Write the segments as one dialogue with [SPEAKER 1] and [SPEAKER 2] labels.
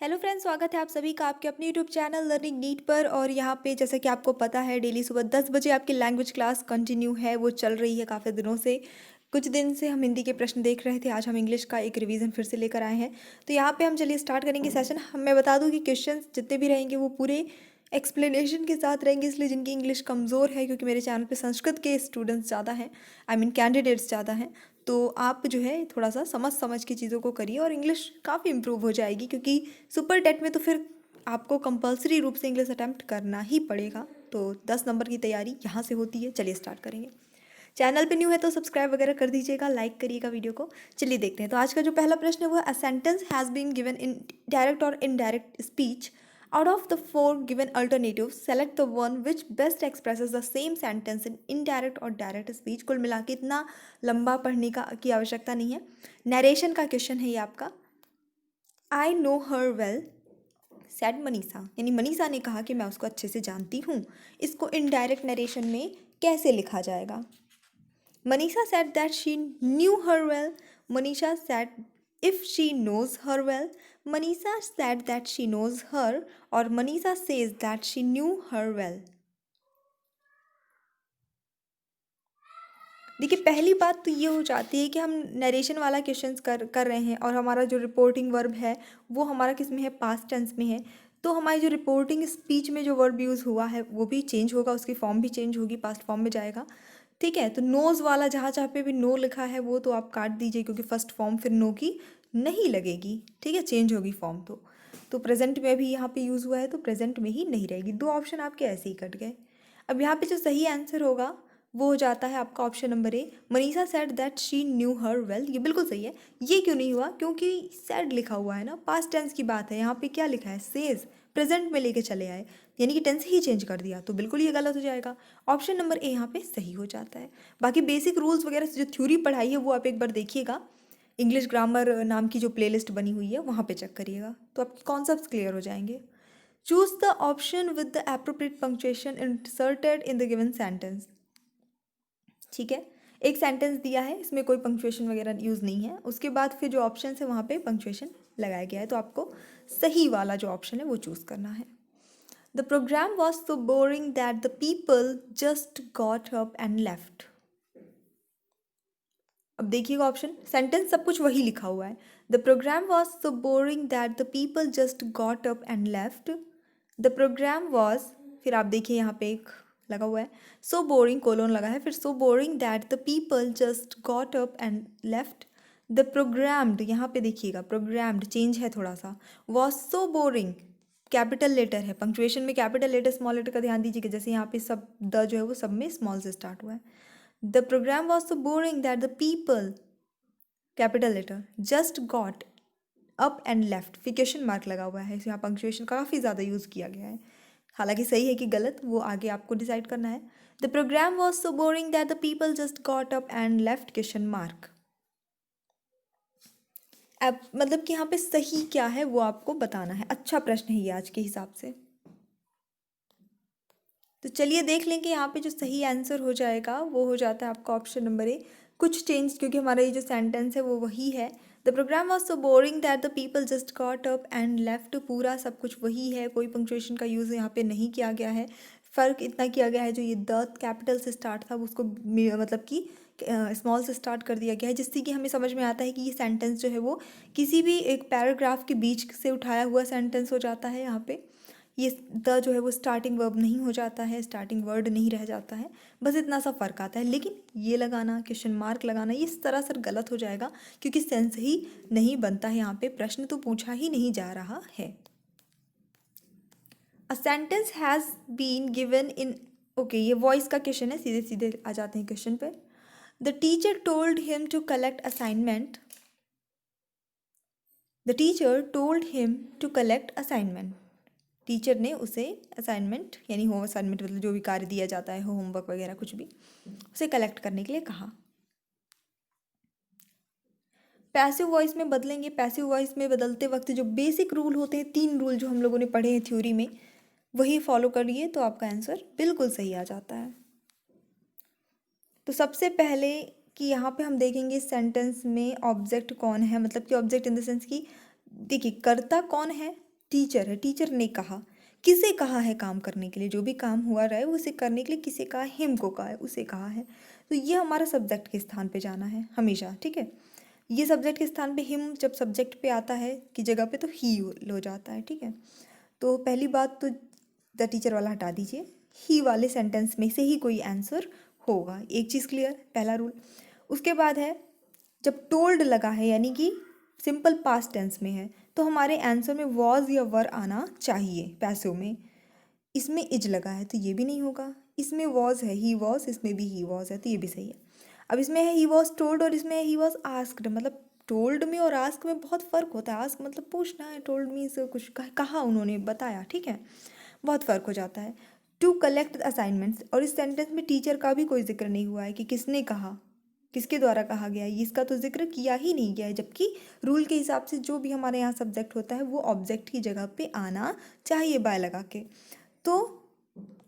[SPEAKER 1] Hello friends, स्वागत है आप सभी का आपके अपने यूट्यूब चैनल लर्निंग नीट पर। और यहाँ पे जैसा कि आपको पता है डेली सुबह 10 बजे आपकी लैंग्वेज क्लास कंटिन्यू है, वो चल रही है काफ़ी दिनों से। कुछ दिन से हम हिंदी के प्रश्न देख रहे थे, आज हम इंग्लिश का एक रिवीजन फिर से लेकर आए हैं। तो यहाँ पे हम चलिए स्टार्ट करेंगे सेशन। मैं बता दूँ कि क्वेश्चन जितने भी रहेंगे वो पूरे एक्सप्लेनेशन के साथ रहेंगे, इसलिए जिनकी इंग्लिश कमज़ोर है, क्योंकि मेरे चैनल पे संस्कृत के स्टूडेंट्स ज़्यादा हैं, आई मीन कैंडिडेट्स ज़्यादा हैं, तो आप जो है थोड़ा सा समझ समझ के चीज़ों को करिए और इंग्लिश काफ़ी इम्प्रूव हो जाएगी। क्योंकि सुपर टेट में तो फिर आपको कंपलसरी रूप से इंग्लिश अटेम्प्ट करना ही पड़ेगा। तो 10 नंबर की तैयारी यहाँ से होती है। चलिए स्टार्ट करेंगे। चैनल पे न्यू है तो सब्सक्राइब वगैरह कर दीजिएगा, लाइक करिएगा वीडियो को। चलिए देखते हैं। तो आज का जो पहला प्रश्न है वो a sentence has been given in direct और indirect speech. Out of the four given alternative select the one which best expresses the same sentence in indirect और डायरेक्ट स्पीच। कुल मिला के इतना लंबा पढ़ने की आवश्यकता नहीं है। नरेशन का क्वेश्चन है ये आपका। I know her well sad Manisha, यानी मनीषा ने कहा कि मैं उसको अच्छे से जानती हूँ। इसको इनडायरेक्ट नरेशन में कैसे लिखा जाएगा? Manisha said that she knew her well. Manisha said if she knows her well. Manisha said that she knows her, और Manisha says that she knew her well. देखिए, पहली बात तो ये हो जाती है कि हम नरेशन वाला क्वेश्चन कर रहे हैं और हमारा जो रिपोर्टिंग वर्ब है वो हमारा किस में है? पास्ट टेंस में है। तो हमारी जो रिपोर्टिंग स्पीच में जो वर्ब यूज़ हुआ है वो भी चेंज होगा, उसकी फॉर्म भी चेंज होगी, पास्ट फॉर्म में जाएगा। ठीक है, तो नोज़ वाला जहाँ जहाँ पे भी नो लिखा है वो तो आप काट दीजिए, क्योंकि फर्स्ट फॉर्म फिर नो की नहीं लगेगी। ठीक है, चेंज होगी फॉर्म। तो प्रेजेंट में भी यहाँ पे यूज़ हुआ है तो प्रेजेंट में ही नहीं रहेगी। दो ऑप्शन आपके ऐसे ही कट गए। अब यहाँ पे जो सही आंसर होगा वो हो जाता है आपका option number A. Manisha said that she knew her well. ये बिल्कुल सही है। ये क्यों नहीं हुआ? क्योंकि सेड लिखा हुआ है ना, पास्ट टेंस की बात है। यहाँ पे क्या लिखा है? सेज, प्रेजेंट में लेके चले आए, यानी कि टेंस ही चेंज कर दिया, तो बिल्कुल ये गलत हो जाएगा। ऑप्शन नंबर ए यहाँ पे सही हो जाता है। बाकी बेसिक रूल्स वगैरह जो थ्योरी पढ़ाई है वो आप एक बार देखिएगा। इंग्लिश ग्रामर नाम की जो प्लेलिस्ट बनी हुई है वहाँ पे चेक करिएगा, तो आपके कॉन्सेप्ट्स क्लियर हो जाएंगे। Choose the option with the appropriate punctuation inserted in the given sentence. ठीक है, एक सेंटेंस दिया है, इसमें कोई पंक्चुएशन वगैरह यूज़ नहीं है, उसके बाद फिर जो ऑप्शन है वहाँ पे पंक्चुएशन लगाया गया है, तो आपको सही वाला जो ऑप्शन है वो चूज़ करना है। The program was so boring that the people just got up and left. अब देखिएगा ऑप्शन, सेंटेंस सब कुछ वही लिखा हुआ है। The program was so boring that the people just got up and left. The program was, फिर आप देखिए यहाँ पे एक लगा हुआ है, सो बोरिंग कोलोन लगा है, फिर so boring that the people just got up and left. The programmed, यहाँ पे देखिएगा प्रोग्राम्ड चेंज है थोड़ा सा, was so boring, capital letter है, पंक्चुएशन में कैपिटल लेटर स्मॉल लेटर का ध्यान दीजिएगा, जैसे यहाँ पे सब द जो है वो सब में स्मॉल से स्टार्ट हुआ है। The program was so boring that the people, capital letter, just got up and left, फिर क्वेश्चन मार्क लगा हुआ है, यहाँ पंक्चुएशन काफ़ी ज़्यादा यूज़ किया गया है। हालांकि सही है कि गलत वो आगे आपको डिसाइड करना है। The program was so boring that the people just got up and left, question mark. अब मतलब कि यहाँ पे सही क्या है वो आपको बताना है। अच्छा प्रश्न है ये आज के हिसाब से। तो चलिए देख लें कि यहाँ पे जो सही आंसर हो जाएगा वो हो जाता है आपका ऑप्शन नंबर ए। कुछ चेंज, क्योंकि हमारा ये जो सेंटेंस है वो वही है। The program was so boring that the people just got up and left, पूरा सब कुछ वही है, कोई पंक्चुएशन का यूज़ यहाँ पे नहीं किया गया है। फ़र्क इतना किया गया है, जो ये द कैपिटल से स्टार्ट था उसको मतलब कि स्मॉल से स्टार्ट कर दिया गया है, जिससे कि हमें समझ में आता है कि ये सेंटेंस जो है वो किसी भी एक पैराग्राफ के बीच से उठाया हुआ सेंटेंस हो जाता है। यहाँ पे ये द जो है वो स्टार्टिंग वर्ब नहीं हो जाता है, स्टार्टिंग वर्ड नहीं रह जाता है, बस इतना सा फ़र्क आता है। लेकिन ये लगाना, क्वेश्चन मार्क लगाना, ये सरासर गलत हो जाएगा, क्योंकि सेंस ही नहीं बनता है। यहाँ पे प्रश्न तो पूछा ही नहीं जा रहा है। A sentence has been given in, okay ये वॉइस का क्वेश्चन है, सीधे सीधे आ जाते हैं क्वेश्चन पे। The teacher told him to collect assignment. The teacher told him to collect assignment. Teacher ने उसे असाइनमेंट, यानी होम असाइनमेंट मतलब जो भी कार्य दिया जाता है, होमवर्क वगैरह कुछ भी, उसे कलेक्ट करने के लिए कहा। पैसिव वॉइस में बदलेंगे। पैसिव वॉइस में बदलते वक्त जो बेसिक रूल होते हैं, 3 रूल जो हम लोगों ने पढ़े हैं थ्योरी में, वही फॉलो करिए तो आपका आंसर बिल्कुल सही आ जाता है। तो सबसे पहले कि यहाँ पे हम देखेंगे सेंटेंस में ऑब्जेक्ट कौन है, मतलब कि ऑब्जेक्ट इन द सेंस कि देखिए कर्ता कौन है, टीचर है, टीचर ने कहा, किसे कहा है काम करने के लिए, जो भी काम हुआ रहा है वो उसे करने के लिए किसे कहा है, हिम को कहा है, उसे कहा है। तो ये हमारा सब्जेक्ट के स्थान पे जाना है हमेशा, ठीक है। ये सब्जेक्ट के स्थान पे हिम जब सब्जेक्ट पे आता है की जगह पे तो ही हो जाता है, ठीक है। तो पहली बात तो द टीचर वाला हटा दीजिए, ही वाले सेंटेंस में से ही कोई आंसर होगा, एक चीज़ क्लियर, पहला रूल। उसके बाद है जब टोल्ड लगा है यानी कि सिंपल पास्ट टेंस में है तो हमारे आंसर में वॉज या वर आना चाहिए पैसों में। इसमें इज लगा है तो ये भी नहीं होगा, इसमें वॉज है, ही वॉज, इसमें भी ही वॉज है तो ये भी सही है। अब इसमें है ही वॉज टोल्ड और इसमें है ही वॉज आस्क्ड, मतलब टोल्ड में और आस्क में बहुत फ़र्क होता है। आस्क मतलब पूछना है, टोल्ड मीन्स कुछ कहा, उन्होंने बताया, ठीक है, बहुत फ़र्क हो जाता है। टू कलेक्ट असाइनमेंट्स, और इस सेंटेंस में टीचर का भी कोई जिक्र नहीं हुआ है कि किसने कहा, किसके द्वारा कहा गया है, इसका तो जिक्र किया ही नहीं गया है। जबकि रूल के हिसाब से जो भी हमारे यहाँ सब्जेक्ट होता है वो ऑब्जेक्ट की जगह पे आना चाहिए बाय लगा के। तो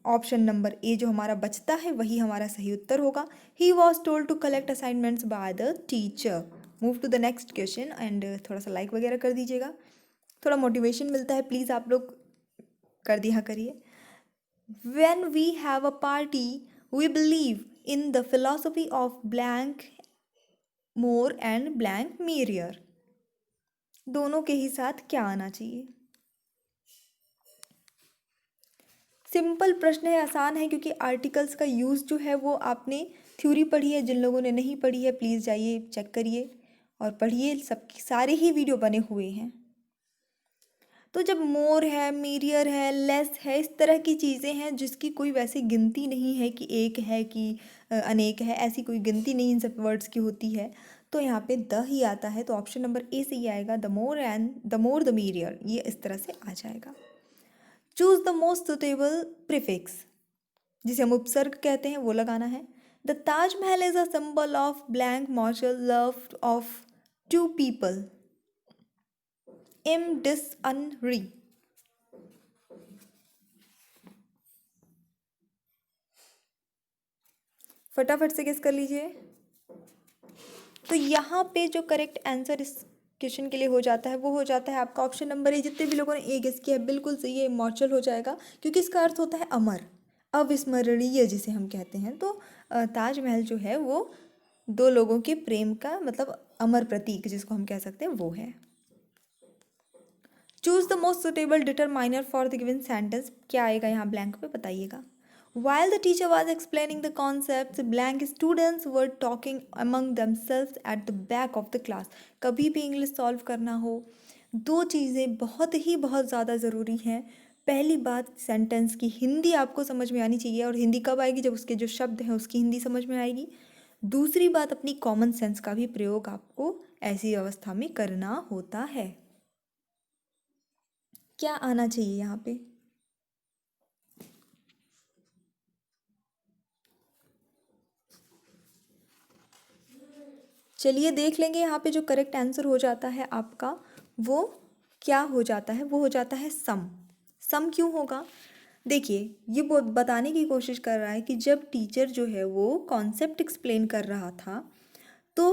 [SPEAKER 1] ऑप्शन नंबर ए जो हमारा बचता है वही हमारा सही उत्तर होगा। He was told to collect assignments by the teacher. Move to the next question and थोड़ा सा लाइक वगैरह कर दीजिएगा, थोड़ा मोटिवेशन मिलता है, प्लीज़ आप लोग कर दिया करिए। When we have a party, we believe in the philosophy of blank more and blank merrier। दोनों के ही साथ क्या आना चाहिए? सिंपल प्रश्न है, आसान है, क्योंकि आर्टिकल्स का यूज़ जो है वो आपने थ्योरी पढ़ी है। जिन लोगों ने नहीं पढ़ी है प्लीज़ जाइए चेक करिए और पढ़िए, सब सारे ही वीडियो बने हुए हैं। तो जब मोर है, मीरियर है, लेस है, इस तरह की चीज़ें हैं जिसकी कोई वैसे गिनती नहीं है कि एक है कि अनेक है, ऐसी कोई गिनती नहीं इन सब वर्ड्स की होती है। तो यहाँ पे द ही आता है, तो ऑप्शन नंबर ए से ही आएगा, द मोर द मीरियर, ये इस तरह से आ जाएगा। Choose the most suitable prefix, जिसे हम उपसर्ग कहते हैं, वो लगाना है। The Taj Mahal is a symbol of blank mortal love of two people im dis un ir. फटाफट से गेस कर लीजिए। तो यहाँ पे जो करेक्ट आंसर इस क्वेश्चन के लिए हो जाता है वो हो जाता है आपका ऑप्शन नंबर ए। जितने भी लोगों ने ए गेस किया है बिल्कुल सही है, इमॉर्चल हो जाएगा, क्योंकि इसका अर्थ होता है अमर, अविस्मरणीय जिसे हम कहते हैं। तो ताजमहल जो है वो दो लोगों के प्रेम का मतलब अमर प्रतीक जिसको हम कह सकते हैं वो है। Choose the most suitable determiner for the given sentence, क्या आएगा यहाँ ब्लैंक पे बताइएगा। While the teacher was explaining the concepts, blank students were talking among themselves at the back of the class। कभी भी इंग्लिश सॉल्व करना हो, दो चीज़ें बहुत ज़्यादा ज़रूरी हैं। पहली बात, सेंटेंस की हिंदी आपको समझ में आनी चाहिए, और हिंदी कब आएगी, जब उसके जो शब्द हैं उसकी हिंदी समझ में आएगी। दूसरी बात, अपनी कॉमन सेंस का भी प्रयोग आपको ऐसी अवस्था में करना होता है। क्या आना चाहिए यहाँ पे? चलिए देख लेंगे यहाँ पे जो करेक्ट आंसर हो जाता है आपका वो क्या हो जाता है, वो हो जाता है सम। सम क्यों होगा? देखिए, ये बताने की कोशिश कर रहा है कि जब टीचर जो है वो कॉन्सेप्ट एक्सप्लेन कर रहा था तो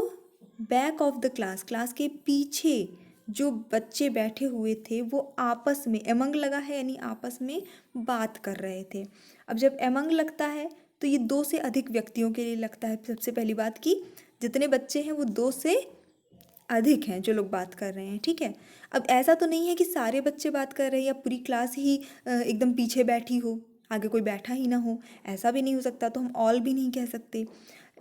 [SPEAKER 1] back of the class, class के पीछे जो बच्चे बैठे हुए थे वो आपस में, एमंग लगा है यानी आपस में बात कर रहे थे। अब जब एमंग लगता है तो ये दो से अधिक व्यक्तियों के लिए लगता है। सबसे पहली बात कि जितने बच्चे हैं वो दो से अधिक हैं जो लोग बात कर रहे हैं, ठीक है। अब ऐसा तो नहीं है कि सारे बच्चे बात कर रहे हैं या पूरी क्लास ही एकदम पीछे बैठी हो, आगे कोई बैठा ही ना हो, ऐसा भी नहीं हो सकता। तो हम ऑल भी नहीं कह सकते।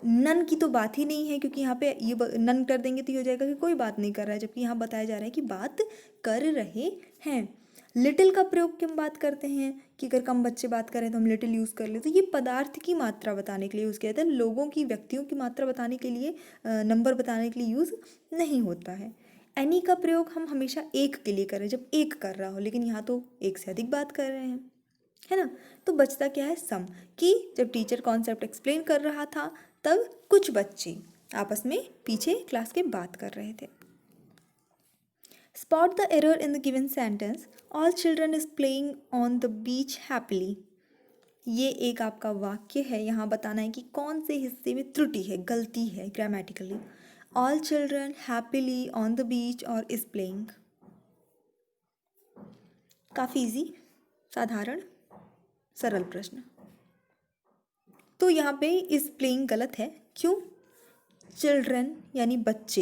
[SPEAKER 1] नन की तो बात ही नहीं है, क्योंकि यहाँ पे ये नन कर देंगे तो ये हो जाएगा कि कोई बात नहीं कर रहा है, जबकि यहाँ बताया जा रहा है कि बात कर रहे हैं। लिटिल का प्रयोग क्यों बात करते हैं कि अगर कम बच्चे बात करें तो हम लिटिल यूज़ कर ले, तो ये पदार्थ की मात्रा बताने के लिए यूज़ किया जाता है, लोगों की, व्यक्तियों की मात्रा बताने के लिए, नंबर बताने के लिए यूज़ नहीं होता है। एनी का प्रयोग हम हमेशा एक के लिए करें जब एक कर रहा हो, लेकिन यहाँ तो एक से अधिक बात कर रहे हैं, है ना। तो बचता क्या है, सम, कि जब टीचर कॉन्सेप्ट एक्सप्लेन कर रहा था तब कुछ बच्चे आपस में पीछे क्लास के बात कर रहे थे। Spot the error in the given sentence, all children is playing on the beach happily. ये एक आपका वाक्य है, यहाँ बताना है कि कौन से हिस्से में त्रुटि है, गलती है grammatically. All children happily on the beach और इज प्लेइंग। काफ़ी इजी, साधारण, सरल प्रश्न। तो यहाँ पे इस प्लेइंग गलत है, क्यों? चिल्ड्रन यानी बच्चे,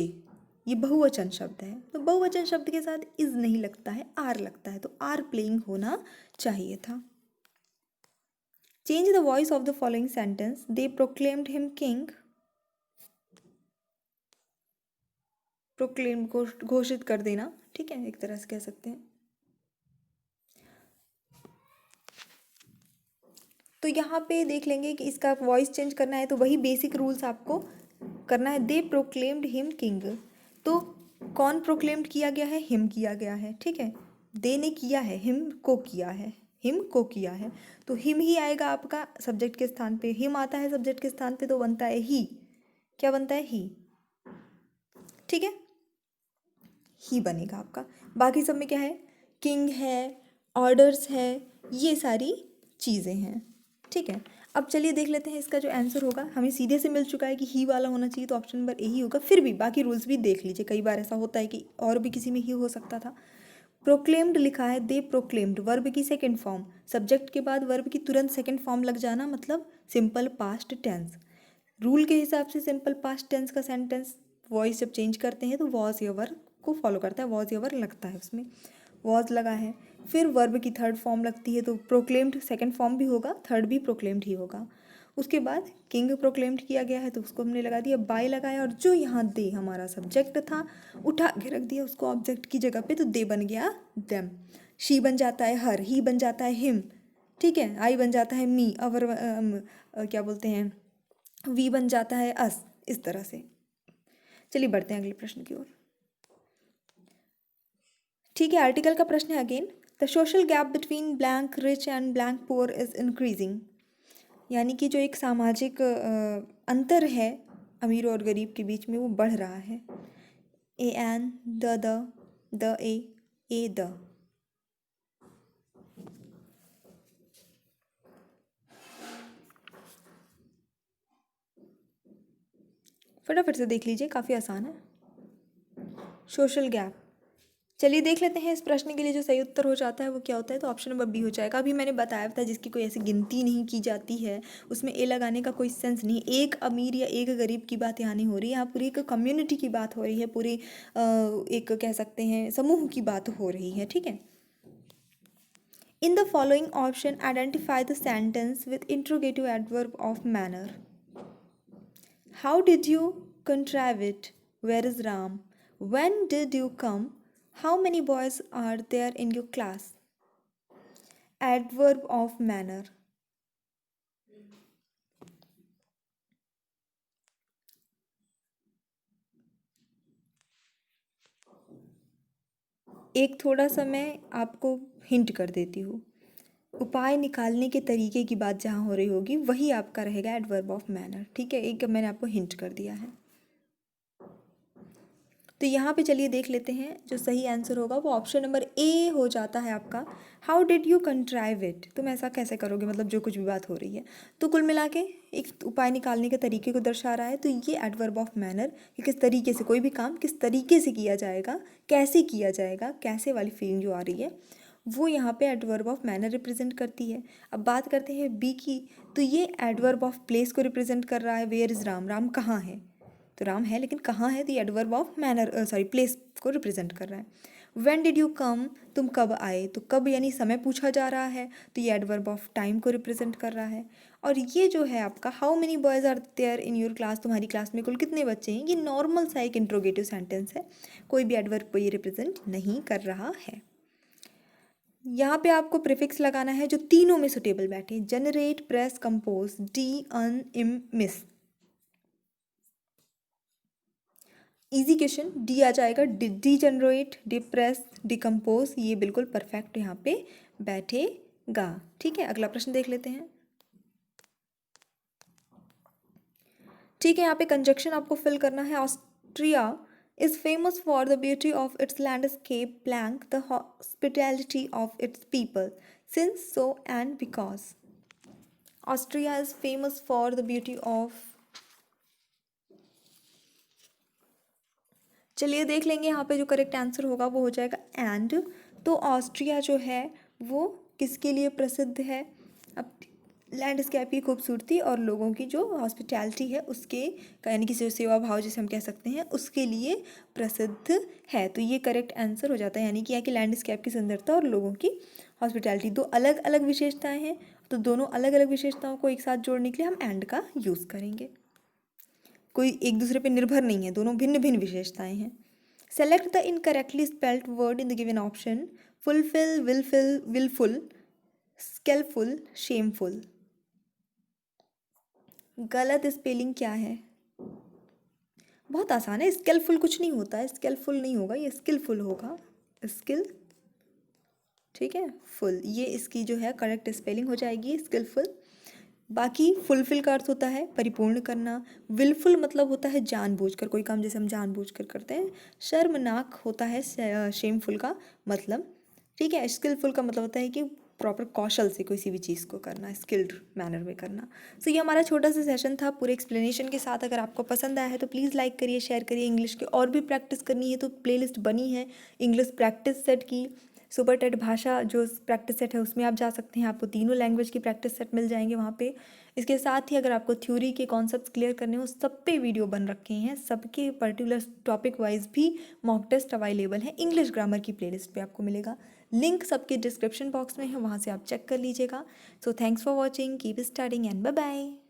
[SPEAKER 1] ये बहुवचन शब्द है, तो बहुवचन शब्द के साथ इज नहीं लगता है, आर लगता है, तो आर प्लेइंग होना चाहिए था। Change the voice of the following sentence, they proclaimed him king. Proclaim घोषित कर देना, ठीक है, एक तरह से कह सकते हैं। तो यहाँ पे देख लेंगे कि इसका वॉइस चेंज करना है तो वही बेसिक रूल्स आपको करना है। दे प्रोक्लेम्ड हिम किंग, तो कौन प्रोक्लेम्ड किया गया है? हिम किया गया है, ठीक है, दे ने किया है, हिम को किया है, हिम को किया है, तो हिम ही आएगा आपका सब्जेक्ट के स्थान पे। हिम आता है सब्जेक्ट के स्थान पे तो बनता है ही, क्या बनता है? ही, ठीक है, ही बनेगा आपका। बाकी सब में क्या है? किंग है, ऑर्डर्स है, ये सारी चीज़ें हैं, ठीक है। अब चलिए देख लेते हैं इसका जो आंसर होगा। हमें सीधे से मिल चुका है कि ही वाला होना चाहिए, तो ऑप्शन नंबर ए ही होगा। फिर भी बाकी रूल्स भी देख लीजिए, कई बार ऐसा होता है कि और भी किसी में ही हो सकता था। प्रोक्लेम्ड लिखा है, दे प्रोक्लेम्ड, वर्ब की सेकेंड फॉर्म, सब्जेक्ट के बाद वर्ब की तुरंत सेकेंड फॉर्म लग जाना, मतलब सिंपल पास्ट टेंस। रूल के हिसाब से सिंपल पास्ट टेंस का सेंटेंस वॉइस जब चेंज करते हैं तो वॉज या वर्ब को फॉलो करता है, वॉज या वर्ब लगता है उसमें, वॉज लगा है। फिर वर्ब की थर्ड फॉर्म लगती है तो प्रोक्लेम्ड सेकंड फॉर्म भी होगा, थर्ड भी प्रोक्लेम्ड ही होगा। उसके बाद किंग प्रोक्लेम्ड किया गया है तो उसको हमने लगा दिया, बाय लगाया, और जो यहाँ दे हमारा सब्जेक्ट था उठा के रख दिया उसको ऑब्जेक्ट की जगह पे, तो दे बन गया देम। शी बन जाता है हर, ही बन जाता है हिम, ठीक है, आई बन जाता है मी, अवर क्या बोलते हैं, वी बन जाता है अस, इस तरह से। चलिए बढ़ते हैं अगले प्रश्न की ओर। ठीक है, आर्टिकल का प्रश्न है again, the social gap between blank rich and blank poor is increasing, यानी कि जो एक सामाजिक अंतर है अमीर और गरीब के बीच में वो बढ़ रहा है। A N, the A the. फटाफट से देख लीजिए, काफ़ी आसान है। सोशल गैप, चलिए देख लेते हैं इस प्रश्न के लिए जो सही उत्तर हो जाता है वो क्या होता है, तो ऑप्शन नंबर बी हो जाएगा। अभी मैंने बताया था जिसकी कोई ऐसी गिनती नहीं की जाती है उसमें ए लगाने का कोई सेंस नहीं। एक अमीर या एक गरीब की बात यहाँ नहीं हो रही है, यहाँ पूरी एक कम्युनिटी की बात हो रही है, पूरी एक कह सकते हैं समूह की बात हो रही है, ठीक है। In the following option identify the sentence with interrogative adverb of manner. How did you contrive it, where is Ram, when did you come, how many boys are there in your class? Adverb of manner, एक थोड़ा सा मैं आपको hint कर देती हूँ, उपाय निकालने के तरीके की बात जहाँ हो रही होगी वही आपका रहेगा एडवर्ब ऑफ मैनर, ठीक है, एक मैंने आपको हिंट कर दिया है। तो यहाँ पे चलिए देख लेते हैं, जो सही आंसर होगा वो ऑप्शन नंबर ए हो जाता है आपका। How did you contrive it, तुम ऐसा कैसे करोगे, मतलब जो कुछ भी बात हो रही है, तो कुल मिला के एक उपाय निकालने के तरीके को दर्शा रहा है, तो ये एडवर्ब ऑफ मैनर, कि किस तरीके से कोई भी काम किस तरीके से किया जाएगा, कैसे किया जाएगा, कैसे वाली फीलिंग जो आ रही है वो यहाँ पे एडवर्ब ऑफ मैनर रिप्रेजेंट करती है। अब बात करते हैं बी की, तो ये एडवर्ब ऑफ प्लेस को रिप्रेजेंट कर रहा है, वेयर इज़ राम, राम कहाँ है, तो राम है लेकिन कहाँ है, तो ये adverb of manner sorry place को रिप्रेजेंट कर रहा है। व्हेन डिड यू कम, तुम कब आए, तो कब यानी समय पूछा जा रहा है, तो ये एडवर्ब ऑफ टाइम को रिप्रेजेंट कर रहा है। और ये जो है आपका how many boys are there in your class, तुम्हारी क्लास में कुल कितने बच्चे हैं, ये नॉर्मल सा एक इंट्रोगेटिव सेंटेंस है, कोई भी एडवर्ब को ये रिप्रेजेंट नहीं कर रहा है। यहाँ पे आपको प्रीफिक्स लगाना है जो तीनों में सुटेबल बैठे, जनरेट, प्रेस, कंपोज, डी अन इम मिस। इजी क्वेश्चन, डी आ जाएगा, डी जनरेट, डिप्रेस, डिकम्पोज, ये बिल्कुल परफेक्ट यहाँ पे बैठेगा, ठीक है। अगला प्रश्न देख लेते हैं। ठीक है, यहाँ पे कंजक्शन आपको फिल करना है। Austria is famous for the beauty of its landscape blank the hospitality of its people since so and because. Austria is famous for the beauty of, चलिए देख लेंगे यहाँ पे जो करेक्ट आंसर होगा वो हो जाएगा एंड। तो ऑस्ट्रिया जो है वो किसके लिए प्रसिद्ध है? अब लैंडस्केप की खूबसूरती और लोगों की जो हॉस्पिटैलिटी है उसके यानी कि सेवा भाव जिसे हम कह सकते हैं उसके लिए प्रसिद्ध है। तो ये करेक्ट आंसर हो जाता है, यानी कि यहाँ की लैंडस्केप की सुंदरता और लोगों की हॉस्पिटैलिटी दो अलग अलग विशेषताएं हैं, तो दोनों अलग अलग विशेषताओं को एक साथ जोड़ने के लिए हम एंड का यूज़ करेंगे। कोई एक दूसरे पे निर्भर नहीं है, दोनों भिन्न भिन्न विशेषताएं हैं। Select the incorrectly spelled word in the given option. Fulfil, wilfil, wilful, skilful, shameful. गलत स्पेलिंग क्या है? बहुत आसान है, स्किलफुल कुछ नहीं होता है, स्किलफुल नहीं होगा, ये स्किलफुल होगा। स्किल, ठीक है, फुल, ये इसकी जो है करेक्ट स्पेलिंग हो जाएगी स्किलफुल। बाकी फुलफिल का अर्थ होता है परिपूर्ण करना। विलफुल मतलब होता है जानबूझकर, कोई काम जैसे हम जानबूझकर करते हैं। शर्मनाक होता है शेमफुल का मतलब, ठीक है। स्किलफुल का मतलब होता है कि प्रॉपर कौशल से किसी भी चीज़ को करना, स्किल्ड मैनर में करना। सो ये हमारा छोटा सा सेशन था पूरे एक्सप्लेनेशन के साथ। अगर आपको पसंद आया है तो प्लीज़ लाइक करिए, शेयर करिए। इंग्लिश की और भी प्रैक्टिस करनी है तो प्लेलिस्ट बनी है इंग्लिश प्रैक्टिस सेट की। सुपर टेट भाषा जो प्रैक्टिस सेट है उसमें आप जा सकते हैं, आपको तीनों लैंग्वेज की प्रैक्टिस सेट मिल जाएंगे वहाँ पे। इसके साथ ही अगर आपको थ्योरी के कॉन्सेप्ट्स क्लियर करने हो सब पे वीडियो बन रखे हैं, सबके पर्टिकुलर टॉपिक वाइज भी मॉक टेस्ट अवेलेबल है। इंग्लिश ग्रामर की प्लेलिस्ट पे आपको मिलेगा, लिंक सबके डिस्क्रिप्शन बॉक्स में है, वहाँ से आप चेक कर लीजिएगा। So thanks for watching, keep studying and bye bye.